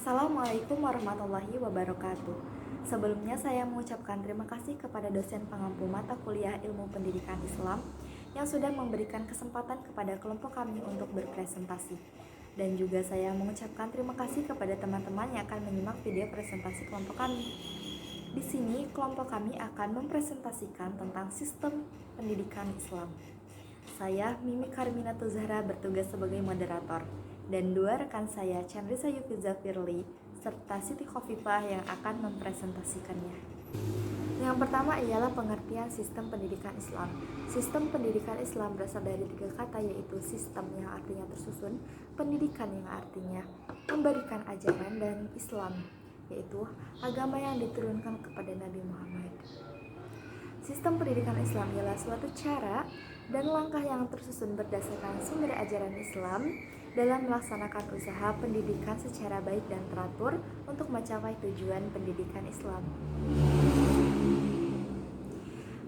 Assalamualaikum warahmatullahi wabarakatuh. Sebelumnya saya mengucapkan terima kasih kepada dosen pengampu mata kuliah Ilmu Pendidikan Islam yang sudah memberikan kesempatan kepada kelompok kami untuk berpresentasi. Dan juga saya mengucapkan terima kasih kepada teman-teman yang akan menyimak video presentasi kelompok kami. Di sini kelompok kami akan mempresentasikan tentang sistem pendidikan Islam. Saya Mimi Karminatul Zahra bertugas sebagai moderator, dan dua rekan saya, Chandrisa Yufiza Firly serta Siti Khofifah yang akan mempresentasikannya. Yang pertama ialah pengertian sistem pendidikan Islam. Sistem pendidikan Islam berasal dari tiga kata, yaitu sistem yang artinya tersusun, pendidikan yang artinya memberikan ajaran, dan Islam yaitu agama yang diturunkan kepada Nabi Muhammad. Sistem pendidikan Islam ialah suatu cara dan langkah yang tersusun berdasarkan sumber ajaran Islam dalam melaksanakan usaha pendidikan secara baik dan teratur untuk mencapai tujuan pendidikan Islam.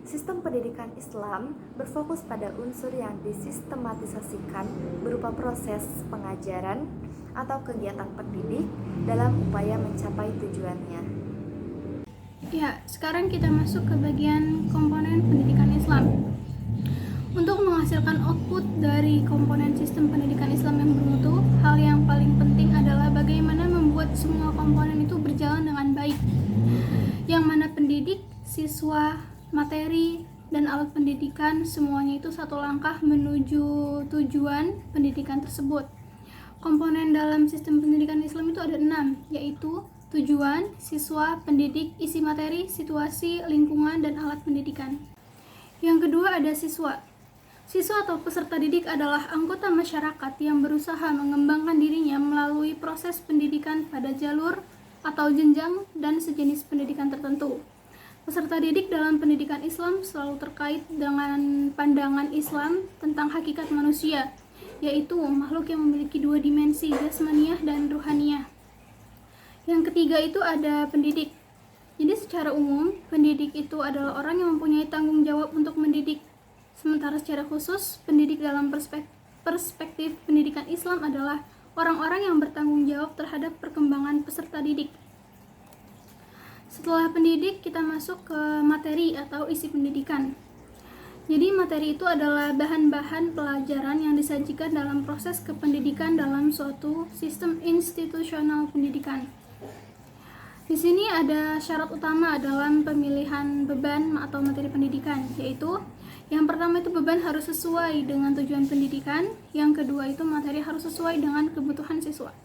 Sistem pendidikan Islam berfokus pada unsur yang disistematisasikan berupa proses pengajaran atau kegiatan pendidik dalam upaya mencapai tujuannya. Ya, sekarang kita masuk ke bagian komponen pendidikan Islam. Untuk menghasilkan output dari komponen sistem pendidikan Islam yang bermutu, hal yang paling penting adalah bagaimana membuat semua komponen itu berjalan dengan baik. Yang mana pendidik, siswa, materi, dan alat pendidikan semuanya itu satu langkah menuju tujuan pendidikan tersebut. Komponen dalam sistem pendidikan Islam itu ada 6, yaitu tujuan, siswa, pendidik, isi materi, situasi, lingkungan, dan alat pendidikan. Yang kedua ada siswa. Siswa atau peserta didik adalah anggota masyarakat yang berusaha mengembangkan dirinya melalui proses pendidikan pada jalur atau jenjang dan sejenis pendidikan tertentu. Peserta didik dalam pendidikan Islam selalu terkait dengan pandangan Islam tentang hakikat manusia, yaitu makhluk yang memiliki dua dimensi, jasmaniah dan ruhaniyah. Yang ketiga itu ada pendidik. Jadi secara umum, pendidik itu adalah orang yang mempunyai tanggung jawab untuk mendidik. Sementara secara khusus, pendidik dalam perspektif pendidikan Islam adalah orang-orang yang bertanggung jawab terhadap perkembangan peserta didik. Setelah pendidik, kita masuk ke materi atau isi pendidikan. Jadi materi itu adalah bahan-bahan pelajaran yang disajikan dalam proses kependidikan dalam suatu sistem institusional pendidikan. Di sini ada syarat utama dalam pemilihan beban atau materi pendidikan, yaitu yang pertama itu beban harus sesuai dengan tujuan pendidikan, yang kedua itu materi harus sesuai dengan kebutuhan siswa.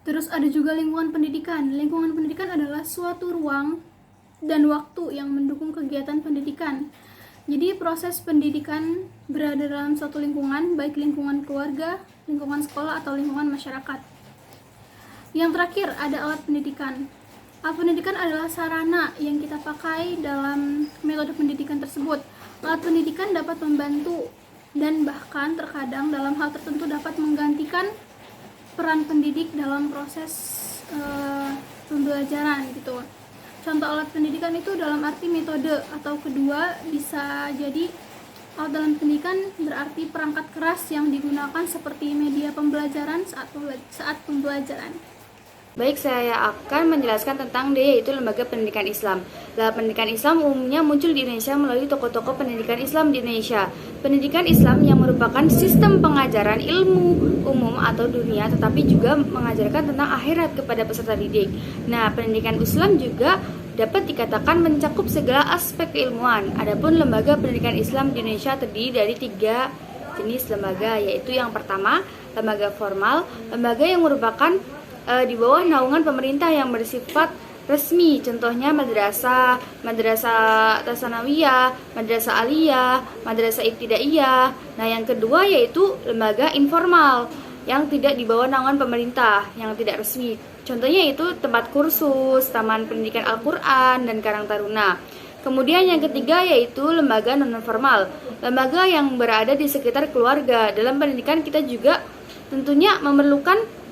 Terus ada juga lingkungan pendidikan. Lingkungan pendidikan adalah suatu ruang dan waktu yang mendukung kegiatan pendidikan. Jadi proses pendidikan berada dalam suatu lingkungan, baik lingkungan keluarga, lingkungan sekolah, atau lingkungan masyarakat. Yang terakhir ada alat pendidikan. Alat pendidikan adalah sarana yang kita pakai dalam metode pendidikan tersebut. Alat pendidikan dapat membantu dan bahkan terkadang dalam hal tertentu dapat menggantikan peran pendidik dalam proses pembelajaran gitu. Contoh alat pendidikan itu dalam arti metode, atau kedua bisa jadi alat dalam pendidikan berarti perangkat keras yang digunakan seperti media pembelajaran saat pembelajaran. Baik, saya akan menjelaskan tentang D, yaitu Lembaga Pendidikan Islam. Pendidikan Islam umumnya muncul di Indonesia melalui tokoh-tokoh pendidikan Islam di Indonesia. Pendidikan Islam yang merupakan sistem pengajaran ilmu umum atau dunia, tetapi juga mengajarkan tentang akhirat kepada peserta didik. Nah, pendidikan Islam juga dapat dikatakan mencakup segala aspek keilmuan. Adapun lembaga pendidikan Islam di Indonesia terdiri dari 3 jenis lembaga, yaitu yang pertama, lembaga formal, lembaga yang merupakan di bawah naungan pemerintah yang bersifat resmi, contohnya madrasah tasanawiyah, madrasah aliyah, madrasah ibtidaiyah. Nah, yang kedua yaitu lembaga informal yang tidak di bawah naungan pemerintah, yang tidak resmi. Contohnya itu tempat kursus, taman pendidikan Al-Quran, dan Karang Taruna. Kemudian yang ketiga yaitu lembaga non-formal, lembaga yang berada di sekitar keluarga. Dalam pendidikan kita juga tentunya memerlukan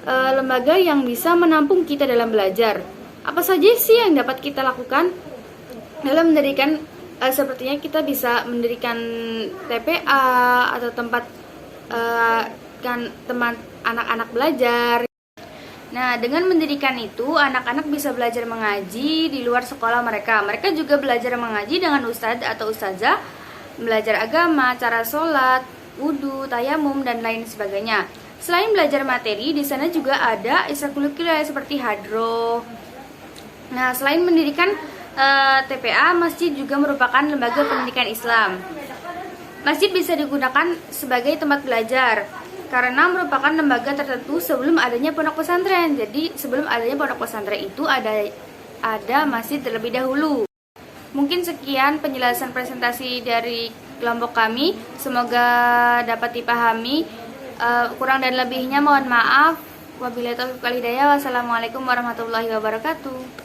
lembaga yang bisa menampung kita dalam belajar. Apa saja sih yang dapat kita lakukan dalam mendirikan? Sepertinya kita bisa mendirikan TPA atau tempat kan teman anak-anak belajar. Nah, dengan mendirikan itu, anak-anak bisa belajar mengaji di luar sekolah mereka. Mereka juga belajar mengaji dengan ustadz atau ustazah, belajar agama, cara sholat, wudhu, tayamum, dan lain sebagainya. Selain belajar materi, di sana juga ada ekstrakurikuler seperti hadroh. Nah, selain mendirikan TPA, masjid juga merupakan lembaga pendidikan Islam. Masjid bisa digunakan sebagai tempat belajar karena merupakan lembaga tertentu sebelum adanya pondok pesantren. Jadi sebelum adanya pondok pesantren itu ada masjid terlebih dahulu. Mungkin sekian penjelasan presentasi dari kelompok kami. Semoga dapat dipahami. Kurang dan lebihnya mohon maaf. Wabillahi taufiq wal hidayah. Wassalamualaikum warahmatullahi wabarakatuh.